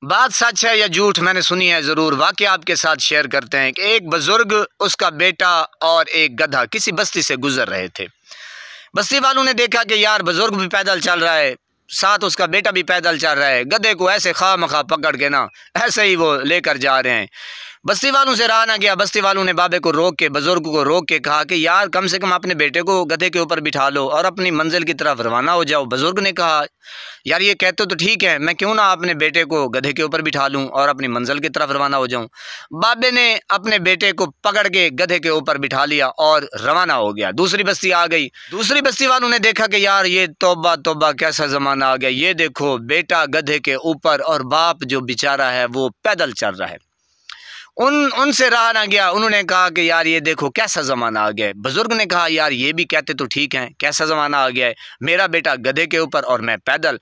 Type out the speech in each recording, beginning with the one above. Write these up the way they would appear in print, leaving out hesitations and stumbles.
बात सच है या झूठ मैंने सुनी है ज़रूर, वाक़या आपके साथ शेयर करते हैं कि एक बुज़ुर्ग, उसका बेटा और एक गधा किसी बस्ती से गुज़र रहे थे। बस्ती वालों ने देखा कि यार बुज़ुर्ग भी पैदल चल रहा है, साथ उसका बेटा भी पैदल चल रहा है, गधे को ऐसे खामखा पकड़ के ना ऐसे ही वो लेकर जा रहे हैं। बस्ती वालों से रहा ना गया, बस्ती वालों ने बाबे को रोक के, बुज़ुर्ग को रोक के कहा कि यार कम से कम अपने बेटे को गधे के ऊपर बिठा लो और अपनी मंजिल की तरफ रवाना हो जाओ। बुज़ुर्ग ने कहा यार ये कहते तो ठीक है, मैं क्यों ना अपने बेटे को गधे के ऊपर बिठा लूँ और अपनी मंजिल की तरफ रवाना हो जाऊँ। बाबे ने अपने बेटे को पकड़ के गधे के ऊपर बिठा लिया और रवाना हो गया। दूसरी बस्ती आ गई। दूसरी बस्ती वालों ने देखा कि यार ये तौबा तौबा कैसा ज़माना आ गया, ये देखो बेटा गधे के ऊपर और बाप जो बेचारा है वो पैदल चल रहा है। उनसे रहा ना गया, उन्होंने कहा कि यार ये देखो कैसा ज़माना आ गया है। बुज़ुर्ग ने कहा यार ये भी कहते तो ठीक हैं, कैसा ज़माना आ गया है, मेरा बेटा गधे के ऊपर और मैं पैदल।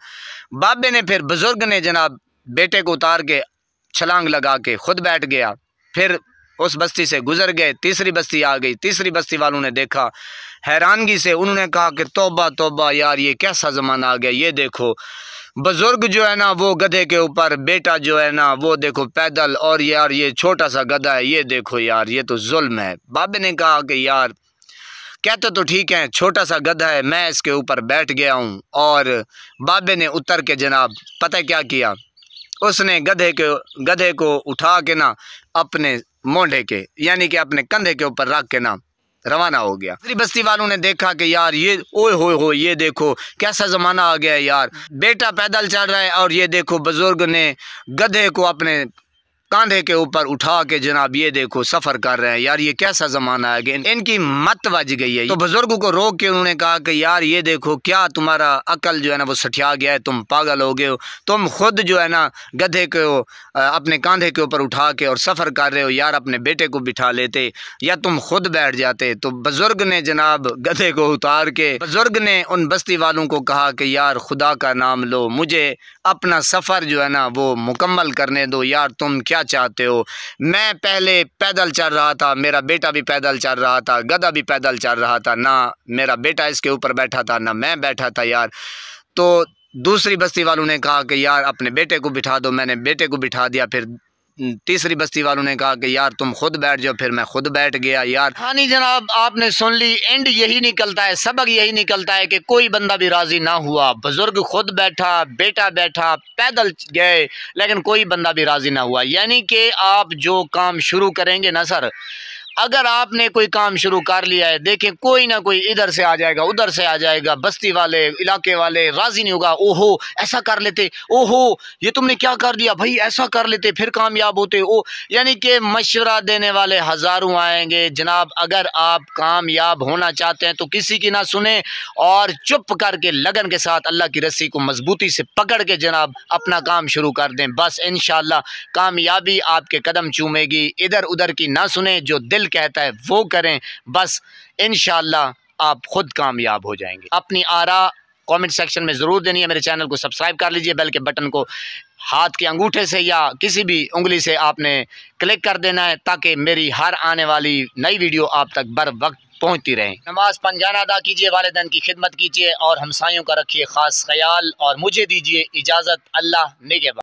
बाबे ने फिर, बुज़ुर्ग ने जनाब बेटे को उतार के छलांग लगा के खुद बैठ गया। फिर उस बस्ती से गुजर गए। तीसरी बस्ती आ गई। तीसरी बस्ती वालों ने देखा, हैरानगी से उन्होंने कहा कि तौबा तौबा यार ये कैसा ज़माना आ गया, ये देखो बुज़ुर्ग जो है ना वो गधे के ऊपर, बेटा जो है ना वो देखो पैदल, और यार ये छोटा सा गधा है, ये देखो यार ये तो जुल्म है। बाबे ने कहा कि यार कहते तो ठीक है, छोटा सा गधा है, मैं इसके ऊपर बैठ गया हूँ। और बाबे ने उतर के जनाब पता क्या किया, उसने गधे को उठा के ना अपने मोंढे के यानी कि अपने कंधे के ऊपर रख के ना रवाना हो गया। दूसरी बस्ती वालों ने देखा कि यार ये ओए हो ये देखो कैसा ज़माना आ गया है, यार बेटा पैदल चल रहा है और ये देखो बुज़ुर्ग ने गधे को अपने कांधे के ऊपर उठा के जनाब ये देखो सफ़र कर रहे हैं, यार ये कैसा ज़माना है। इनकी मत बज गई है। तो बुज़ुर्ग को रोक के उन्होंने कहा कि यार ये देखो क्या तुम्हारा अकल जो है ना वो सठिया गया है, तुम पागल हो गए हो, तुम खुद जो है ना गधे को अपने कांधे के ऊपर उठा के और सफ़र कर रहे हो, यार अपने बेटे को बिठा लेते या तुम खुद बैठ जाते। तो बुज़ुर्ग ने जनाब गधे को उतार के, बुज़ुर्ग ने उन बस्ती वालों को कहा कि यार खुदा का नाम लो, मुझे अपना सफ़र जो है ना वो मुकम्मल करने दो, यार तुम क्या चाहते हो, मैं पहले पैदल चल रहा था, मेरा बेटा भी पैदल चल रहा था, गधा भी पैदल चल रहा था, ना मेरा बेटा इसके ऊपर बैठा था ना मैं बैठा था यार। तो दूसरी बस्ती वालों ने कहा कि यार अपने बेटे को बिठा दो, मैंने बेटे को बिठा दिया। फिर तीसरी बस्ती वालों ने कहा कि यार तुम खुद बैठ जाओ, फिर मैं खुद बैठ गया। यार कहानी जनाब आपने सुन ली, एंड यही निकलता है, सबक यही निकलता है कि कोई बंदा भी राजी ना हुआ। बुजुर्ग खुद बैठा, बेटा बैठा, पैदल गए, लेकिन कोई बंदा भी राजी ना हुआ। यानी कि आप जो काम शुरू करेंगे ना सर, अगर आपने कोई काम शुरू कर लिया है, देखें कोई ना कोई इधर से आ जाएगा, उधर से आ जाएगा, बस्ती वाले, इलाके वाले राजी नहीं होगा। ओहो ऐसा कर लेते, ओहो ये तुमने क्या कर दिया भाई, ऐसा कर लेते फिर कामयाब होते। ओ यानी कि मशवरा देने वाले हज़ारों आएंगे जनाब। अगर आप कामयाब होना चाहते हैं तो किसी की ना सुने और चुप करके लगन के साथ अल्लाह की रस्सी को मजबूती से पकड़ के जनाब अपना काम शुरू कर दें। बस इंशाअल्लाह कामयाबी आपके कदम चूमेगी। इधर उधर की ना सुने, जो दिल कहता है वो करें, बस इंशाअल्लाह आप खुद कामयाब हो जाएंगे। अपनी आरा कमेंट सेक्शन में ज़रूर देनी है। मेरे चैनल को सब्सक्राइब कर लीजिए, बेल के बटन को हाथ के अंगूठे से या किसी भी उंगली से आपने क्लिक कर देना है, ताकि मेरी हर आने वाली नई वीडियो आप तक बर वक्त पहुँचती रहे। नमाज पंजाना अदा कीजिए, वालिदैन की खिदमत कीजिए और हमसायों का रखिए ख़ास ख्याल। और मुझे दीजिए इजाज़त। अल्लाह निगहबान।